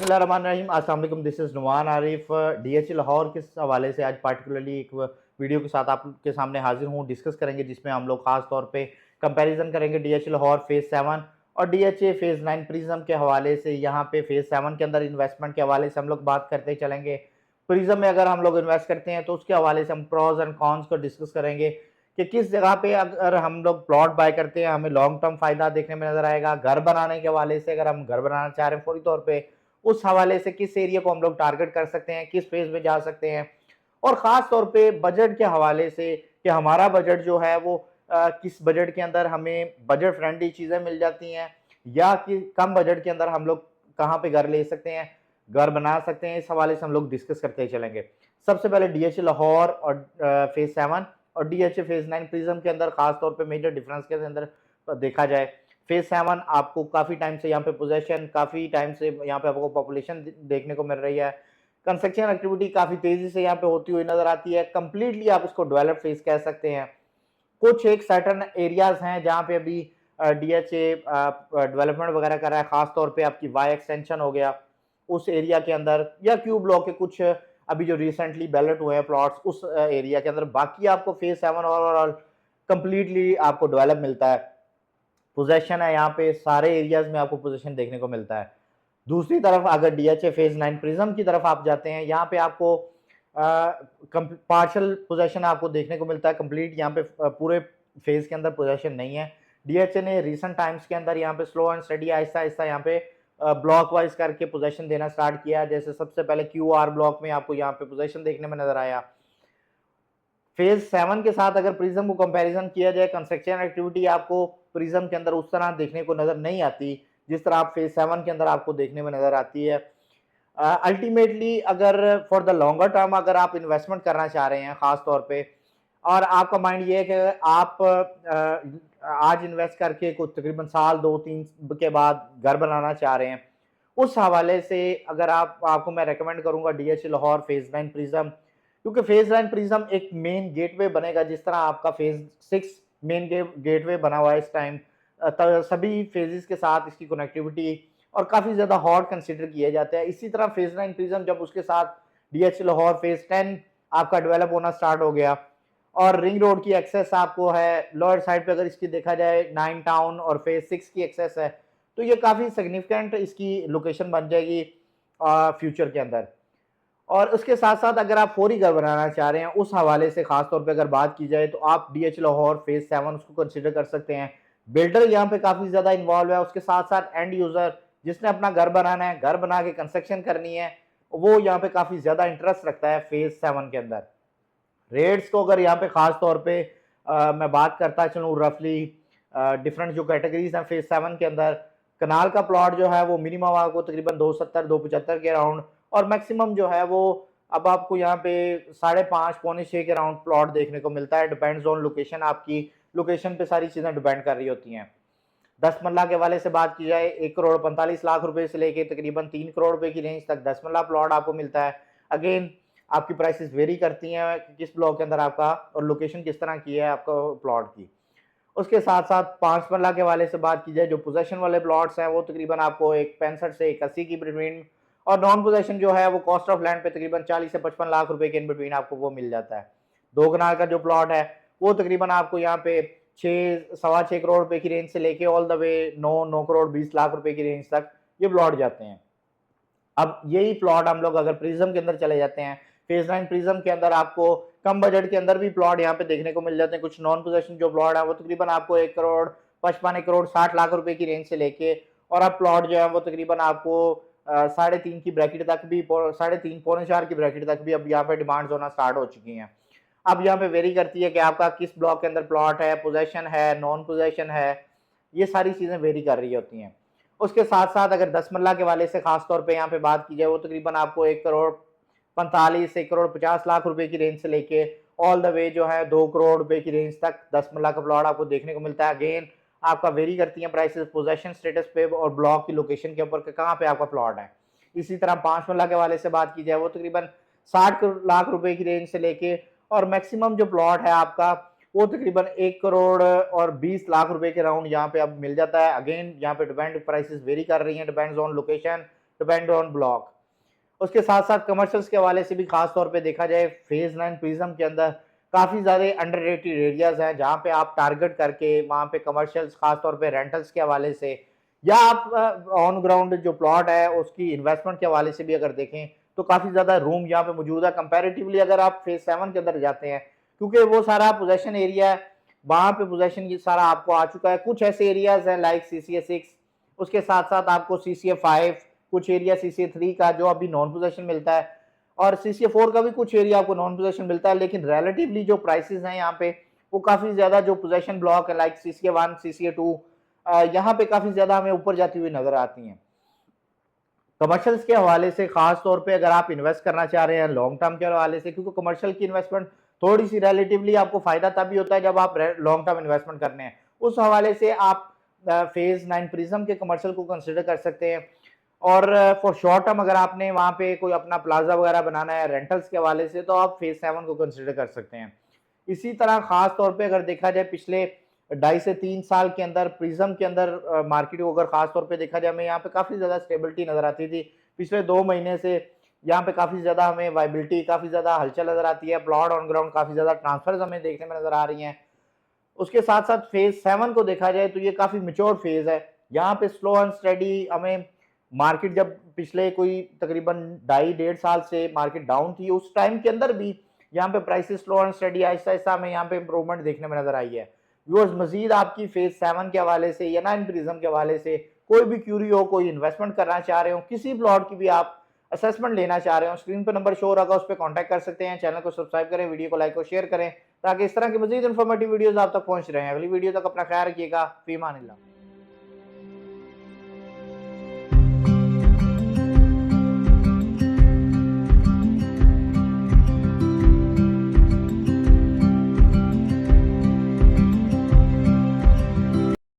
बिस्मिल्लाहिर्रहमानिर्रहीम। अस्सलाम वालेकुम। This is Numan Arif. DHA Lahore के हवाले से आज पार्टिकुलरली एक वीडियो के साथ आपके सामने हाजिर हूँ। डिस्कस करेंगे जिसमें हम लोग खास तौर पे कंपैरिजन करेंगे डीएचए लाहौर फेज़ 7 और डीएचए फेज़ 9 प्रिज्म के हवाले से। यहाँ पे फेज़ 7 के अंदर इन्वेस्टमेंट के हवाले से हम लोग बात करते चलेंगे। प्रिज्म में अगर हम लोग इन्वेस्ट करते हैं तो उसके हवाले से हम प्रॉज एंड कॉन्स को डिस्कस करेंगे कि किस जगह पे अगर हम लोग प्लॉट बाय करते हैं हमें लॉन्ग टर्म फायदा देखने में नजर आएगा। घर बनाने के हवाले से अगर हम घर बनाना चाह रहे हैं फौरी तौर पे, उस हवाले से किस एरिया को हम लोग टारगेट कर सकते हैं, किस फेज में जा सकते हैं, और ख़ास तौर पे बजट के हवाले से कि हमारा बजट जो है वो किस बजट के अंदर हमें बजट फ्रेंडली चीज़ें मिल जाती हैं, या कि कम बजट के अंदर हम लोग कहाँ पे घर ले सकते हैं, घर बना सकते हैं। इस हवाले से हम लोग डिस्कस करते चलेंगे। सबसे पहले डीएचए लाहौर और फेज़ 7 और डीएचए फेज़ 9 प्रिज्म के अंदर ख़ास तौर पे मेजर डिफरेंस के अंदर देखा जाए। फेज़ 7 आपको काफ़ी टाइम से यहाँ पे पोज़ीशन, काफ़ी टाइम से यहाँ पे आपको पॉपुलेशन देखने को मिल रही है। कंस्ट्रक्शन एक्टिविटी काफ़ी तेज़ी से यहाँ पे होती हुई नज़र आती है। कंप्लीटली आप इसको डेवलप फेज़ कह सकते हैं। कुछ एक सर्टेन एरियाज़ हैं जहाँ पे अभी डीएचए डेवलपमेंट वगैरह कर रहा है। ख़ास तौर पे आपकी वाई एक्सटेंशन हो गया उस एरिया के अंदर, या क्यू ब्लॉक के कुछ अभी जो रिसेंटली बैलेट हुए हैं प्लॉट्स उस एरिया के अंदर। बाकी आपको फेज़ 7 ओवरऑल कंप्लीटली आपको डेवलप मिलता है। पोजेशन है यहाँ पे सारे एरियाज में आपको पोजेशन देखने को मिलता है। दूसरी तरफ अगर डीएचए फेज़ 9 प्रिज्म की तरफ आप जाते हैं, यहाँ पे आपको पार्शियल पोजेशन आपको देखने को मिलता है। कंप्लीट यहाँ पे पूरे फेज़ के अंदर पोजेशन नहीं है। डीएचए ने रिसेंट टाइम्स के अंदर यहाँ पे स्लो एंड स्टडी आहिस्ता-आहिस्ता यहाँ पे ब्लॉक वाइज करके पोजेशन देना स्टार्ट किया। जैसे सबसे पहले क्यूआर ब्लॉक में आपको यहाँ पे पोजेशन देखने में नज़र आया। फेज़ 7 के साथ अगर प्रिज्म को कंपैरिजन किया जाए, कंस्ट्रक्शन एक्टिविटी आपको प्रिज्म के अंदर उस तरह देखने को नज़र नहीं आती जिस तरह आप फेज़ 7 के अंदर आपको देखने में नज़र आती है। अल्टीमेटली अगर फॉर द लॉन्गर टर्म अगर आप इन्वेस्टमेंट करना चाह रहे हैं ख़ास तौर पे, और आपका माइंड ये है कि आप आज इन्वेस्ट करके कुछ तकरीबन साल 2-3 के बाद घर बनाना चाह रहे हैं, उस हवाले से अगर आपको मैं रेकमेंड करूँगा डीएचए लाहौर फेज़ 9 प्रिज्म, क्योंकि फेज़ 9 प्रिज्म एक मेन गेटवे बनेगा जिस तरह आपका फेज़ 6 मेन गेटवे बना हुआ है इस टाइम। सभी फेजेस के साथ इसकी कनेक्टिविटी और काफ़ी ज़्यादा हॉट कंसिडर किया जाता है। इसी तरह फेज़ 9 प्रिज्म जब उसके साथ डीएचए लाहौर फेज़ 10 आपका डेवलप होना स्टार्ट हो गया और रिंग रोड की एक्सेस आपको है, लोअर साइड पे अगर इसकी देखा जाए 9 टाउन और फेज़ 6 की एक्सेस है, तो ये काफ़ी सिग्निफिकेंट इसकी लोकेशन बन जाएगी फ्यूचर के अंदर। और उसके साथ-साथ अगर आप फौरी घर बनाना चाह रहे हैं, उस हवाले से ख़ास तौर पे अगर बात की जाए तो आप डीएच लाहौर फेज़ 7 उसको कंसीडर कर सकते हैं। बिल्डर यहाँ पे काफ़ी ज़्यादा इन्वॉल्व है, उसके साथ-साथ एंड यूज़र जिसने अपना घर बनाना है, घर बना के कंस्ट्रक्शन करनी है, वो यहाँ पे काफ़ी ज़्यादा इंटरेस्ट रखता है फेज़ 7 के अंदर। रेट्स को अगर यहाँ पे ख़ास तौर पे मैं बात करता चलूँ रफली डिफरेंट जो कैटेगरीज़ हैं फेज़ 7 के अंदर, कनाल का प्लॉट जो है वो मिनिमम आपको तकरीबन 270-275 के अराउंड, और मैक्सिमम जो है वो अब आपको यहाँ पे 5.5 पौने 6 के राउंड प्लॉट देखने को मिलता है। डिपेंड्स ऑन लोकेशन, आपकी लोकेशन पे सारी चीज़ें डिपेंड कर रही होती हैं। 10 मरला के वाले से बात की जाए 1 करोड़ 45 लाख रुपए से लेके तकरीबन 3 करोड़ रुपए की रेंज तक 10 मरला प्लॉट आपको मिलता है। अगेन आपकी प्राइसेस वेरी करती हैं कि किस ब्लॉक के अंदर आपका और लोकेशन किस तरह की है आपका प्लॉट की। उसके साथ-साथ 5 मरला के वाले से बात की जाए, जो पोजेशन वाले प्लॉट्स हैं वो तकरीबन आपको एक 65 से 81 की बिटवीन, और नॉन पोजेशन जो है वो कॉस्ट ऑफ लैंड पे तकरीबन 40 से 55 लाख रुपए के इन बिटवीन आपको वो मिल जाता है। 2 कनाल का जो प्लॉट है वो तकरीबन आपको यहाँ पे 6 सवा 6 करोड़ रुपए की रेंज से लेके all the way 9 crore 20 lakh रुपए की रेंज तक ये प्लॉट जाते हैं। अब यही प्लॉट हम लोग अगर प्रिज्म के अंदर चले जाते हैं, फेज़ 9 प्रिज्म के अंदर आपको कम बजट के अंदर भी प्लॉट यहाँ पे देखने को मिल जाते हैं। कुछ नॉन पोजेशन जो प्लॉट है वो तकरीबन आपको 1 करोड़ 55 1 करोड़ 60 लाख रुपए की रेंज से लेके, और अब प्लॉट जो है वो तकरीबन आपको 3.5 की ब्रैकेट तक भी, 3.5 पौने 4 की ब्रैकेट तक भी अब यहाँ पे डिमांड्स होना स्टार्ट हो चुकी हैं। अब यहाँ पे वेरी करती है कि आपका किस ब्लॉक के अंदर प्लॉट है, पोजेशन है, नॉन पोजेशन है, ये सारी चीज़ें वेरी कर रही होती हैं। उसके साथ-साथ अगर 10 मरला के वाले से खास तौर पे यहाँ पे बात की जाए, वो तकरीबन आपको 1 करोड़ 45 1 करोड़ 50 लाख रुपए की रेंज से लेके ऑल द वे जो है 2 करोड़ रुपए की रेंज तक 10 मरला का प्लॉट आपको देखने को मिलता है। अगेन आपका वेरी करती है प्राइसेस पोजेशन स्टेटस पे और ब्लॉक की लोकेशन के ऊपर कि कहाँ पे आपका प्लॉट है। इसी तरह 5 मरला के वाले से बात की जाए, वो तकरीबन 60 लाख रुपए की रेंज से लेके, और मैक्सिमम जो प्लॉट है आपका वो तकरीबन 1 करोड़ और 20 लाख रुपए के राउंड यहाँ पे अब मिल जाता है। अगेन यहाँ पे डिपेंड प्राइसेस वेरी कर रही हैं, depends on location, depend on block. उसके साथ साथ कमर्शियल्स के हवाले से भी खास तौर पे देखा जाए फेज 9 प्रिज्म के अंदर काफ़ी ज़्यादा अंडररेटेड एरियाज हैं जहाँ पे आप टारगेट करके वहाँ पे कमर्शियल्स खास तौर पे रेंटल्स के हवाले से या आप ऑन ग्राउंड जो प्लॉट है उसकी इन्वेस्टमेंट के हवाले से भी अगर देखें तो काफ़ी ज़्यादा रूम यहाँ पे मौजूद है कंपैरेटिवली अगर आप फेज 7 के अंदर जाते हैं, क्योंकि वो सारा पोजेशन एरिया है, वहाँ पे पोजेशन ये सारा आपको आ चुका है। कुछ ऐसे एरियाज हैं लाइक CCA 6, उसके साथ साथ आपको CCA 5, कुछ एरिया CCA 3 का जो अभी नॉन पोजेशन मिलता है, और CCA 4 का भी कुछ एरिया आपको नॉन पोजेशन मिलता है, लेकिन रिलेटिवली जो प्राइसेस हैं यहाँ पे वो काफ़ी ज़्यादा जो पोजेशन ब्लॉक है लाइक CCA 1, CCA 2 यहाँ पे काफ़ी ज़्यादा हमें ऊपर जाती हुई नजर आती हैं। कमर्शियल्स के हवाले से खास तौर पे अगर आप इन्वेस्ट करना चाह रहे हैं लॉन्ग टर्म के हवाले से, क्योंकि कमर्शियल की इन्वेस्टमेंट थोड़ी सी रिलेटिवली आपको फायदा तभी होता है जब आप लॉन्ग टर्म इन्वेस्टमेंट करने हैं, उस हवाले से आप फेज 9 प्रिज्म के कमर्शियल को कंसिडर कर सकते हैं। और फॉर शॉर्ट टर्म अगर आपने वहाँ पे कोई अपना प्लाजा वगैरह बनाना है रेंटल्स के हवाले से तो आप फेज 7 को कंसिडर कर सकते हैं। इसी तरह खास तौर पे अगर देखा जाए पिछले 2.5 से 3 साल के अंदर प्रिज्म के अंदर मार्केट को अगर खास तौर पे देखा जाए हमें यहाँ पे काफ़ी ज़्यादा स्टेबिलिटी नज़र आती थी। पिछले 2 महीने से यहाँ पे काफ़ी ज़्यादा हमें वाइबिलिटी, काफ़ी ज़्यादा हलचल नज़र आती है, प्लॉट ऑन ग्राउंड काफ़ी ज़्यादा ट्रांसफर्स हमें देखने में नज़र आ रही हैं। उसके साथ साथ फेज 7 को देखा जाए तो ये काफ़ी मेच्योर फेज है, यहाँ पे स्लो एंड स्टडी हमें मार्केट जब पिछले कोई तकरीबन 2.5 से 1.5 साल से मार्केट डाउन थी उस टाइम के अंदर भी यहाँ पे prices slow and study Aahista Aahista हमें यहाँ पे इंप्रूवमेंट देखने में नजर आई है। व्यूअर्स मजीद आपकी फेज 7 के हवाले से या 9 प्रिज्म के हवाले से कोई भी क्यूरी हो, कोई इन्वेस्टमेंट करना चाह रहे हो, किसी प्लॉट की भी आप असेसमेंट लेना चाह रहे हो, स्क्रीन पर नंबर शो हो रहा है उस पर कॉन्टैक्ट कर सकते हैं। चैनल को सब्सक्राइब करें, वीडियो को लाइक और शेयर करें ताकि इस तरह की मजीद इन्फॉर्मेटिव वीडियोस आप तक पहुंच रहे हैं। अगली वीडियो तक अपना ख्याल रखिएगा। फी अमान अल्लाह।